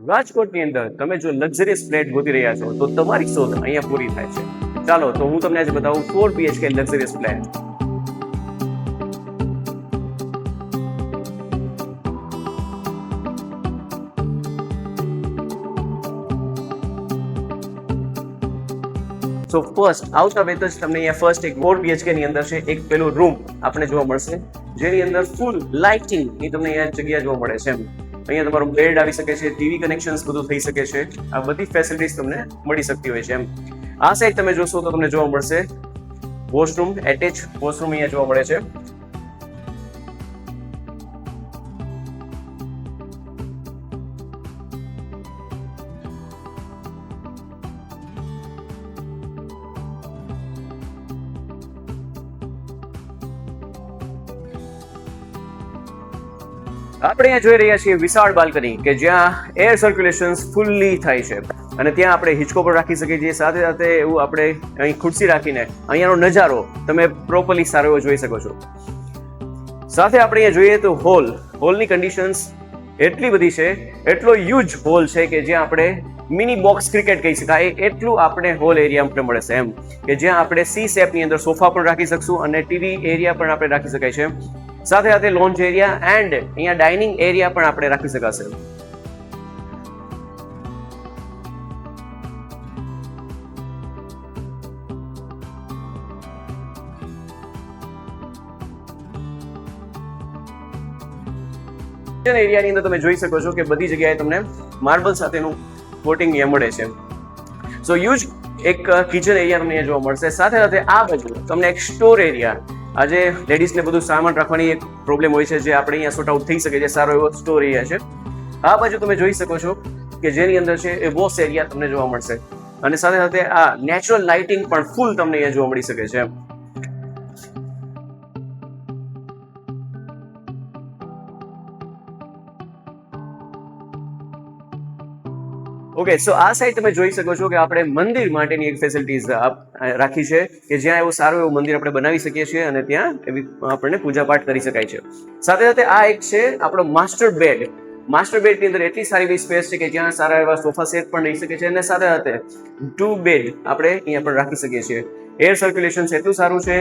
રાજકોટની અંદર તમે જો લક્ઝરિયસ ફ્લેટ ગોતી રહ્યા છો તો તમારી શોધ અહીંયા પૂરી થાય છે. ચાલો તો હું તમને આજે બતાવું 4 BHK luxurious flat. So first આવતા વેત જ તમને અહીંયા ફર્સ્ટ એક 4 BHK ની અંદર છે એક પેલો રૂમ આપણે જોવા મળશે, જેની અંદર ફૂલ લાઇટિંગ ની તમને અહીંયા જગ્યા જોવા મળે છે. અહીંયા તમારું બેડ આવી શકે છે, ટીવી કનેક્શન્સ બધું થઈ શકે છે, આ બધી ફેસિલિટીઝ તમને મળી શકતી હોય છે. આ સાઈડ તમે જોશો તો તમને જોવા મળશે વોશરૂમ, એટેચ વોશરૂમ અહીંયા જોવા મળે છે. આપણે અહીંયા જોઈ રહ્યા છીએ વિશાળ બાલ્કની કે જ્યાં એર સર્ક્યુલેશન ફૂલ્લી થાય છે અને ત્યાં આપણે હિંચકો પણ રાખી શકીએ છીએ. સાથે સાથે એવું આપણે અહીં ખુરશી રાખીને અહીંયાનો નજારો તમે પ્રોપરલી સારો એવો જોઈ શકો છો. સાથે આપણે અહીંયા જોઈએ તો હોલની કન્ડિશન્સ એટલી બધી છે, એટલો હ્યુજ હોલ છે કે જ્યાં આપણે મિની બોક્સ ક્રિકેટ કહી શકાય એટલું આપણે હોલ એરિયા આપણે મળે છે કે જ્યાં આપણે સી શેપની અંદર સોફા પણ રાખી શકશું અને ટીવી એરિયા પણ આપણે રાખી શકાય છે. સાથે સાથે લોન્જ એરિયા એન્ડ અહીંયા ડાઇનિંગ એરિયા પણ આપણે રાખી શકાશે. કિચન એરિયાની અંદર તમે જોઈ શકો છો કે બધી જગ્યાએ તમને માર્બલ સાથેનું કોટિંગ અહીંયા મળે છે. સો હ્યુજ એક કિચન એરિયા તમને જોવા મળશે. સાથે સાથે આ બાજુ તમને એક સ્ટોર એરિયા, આજે લેડીઝને બધું સામાન રાખવાની એક પ્રોબ્લેમ હોય છે જે આપણે અહીંયા સોર્ટ આઉટ થઈ શકે છે, સારો એવો સ્ટોર એરિયા છે. આ બાજુ તમે જોઈ શકો છો કે જેની અંદર છે એ વોશ એરિયા તમને જોવા મળશે અને સાથે સાથે આ નેચરલ લાઇટિંગ પણ ફૂલ તમને અહીંયા જોવા મળી શકે છે. ઓકે, સો આ સાઈડ તમે જોઈ શકો છો કે આપણે મંદિર માટેની એક ફેસિલિટીઝ રાખી છે કે જ્યાં એવું સારું એવું મંદિર આપણે બનાવી શકીએ છીએ અને ત્યાં એવી આપણને પૂજાપાઠ કરી શકાય છે. સાથે સાથે આ એક છે આપણો માસ્ટર બેડ. માસ્ટર બેડની અંદર એટલી સારી એવી સ્પેસ છે કે જ્યાં સારા એવા સોફા સેટ પણ રહી શકે છે અને સાથે સાથે 2 બેડ આપણે અહીંયા પણ રાખી શકીએ છીએ. એર સર્ક્યુલેશન એટલું સારું છે,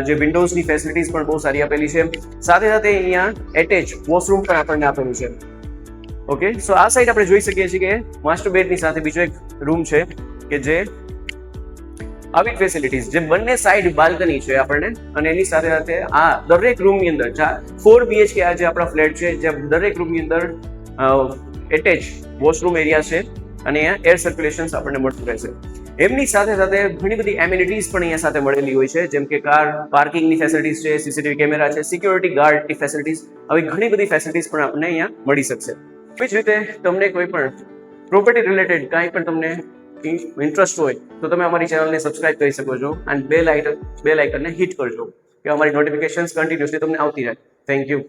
જે વિન્ડોઝની ફેસિલિટીઝ પણ બહુ સારી આપેલી છે. સાથે સાથે અહીંયા એટેચ વોશરૂમ પણ આપણને આપેલું છે. ઓકે, સો આ સાઈડ આપણે જોઈ શકીએ છીએ કે માસ્ટર બેડની સાથે બીજો એક રૂમ છે કે જે આવી ફેસિલિટીઝ, જે બંને સાઈડ બાલ્કની છે આપણને અને એની સાથે સાથે આ દરેક રૂમની અંદર 4 BHK આ જે આપણા ફ્લેટ છે જ્યાં દરેક રૂમની અંદર એટેચ વોશરૂમ એરિયા છે અને અહીંયા એર સર્ક્યુલેશન આપણને મળતું રહેશે. એમની સાથે સાથે ઘણી બધી એમ્યુનિટીઝ પણ અહીંયા સાથે મળેલી હોય છે, જેમ કે કાર પાર્કિંગની ફેસિલિટીઝ છે, CCTV કેમેરા છે, સિક્યોરિટી ગાર્ડની ફેસિલિટીઝ, આવી ઘણી બધી ફેસિલિટીઝ પણ આપણને અહીંયા મળી શકશે. એ જ રીતે તમને કોઈ પણ પ્રોપર્ટી રિલેટેડ કાંઈ પણ તમને ઇન્ટરેસ્ટ હોય તો તમે અમારી ચેનલને સબસ્ક્રાઇબ કરી શકો છો અને બેલ આઇકનને હિટ કરજો કે અમારી નોટિફિકેશન્સ કન્ટિન્યુઅસલી તમને આવતી રહે. Thank you.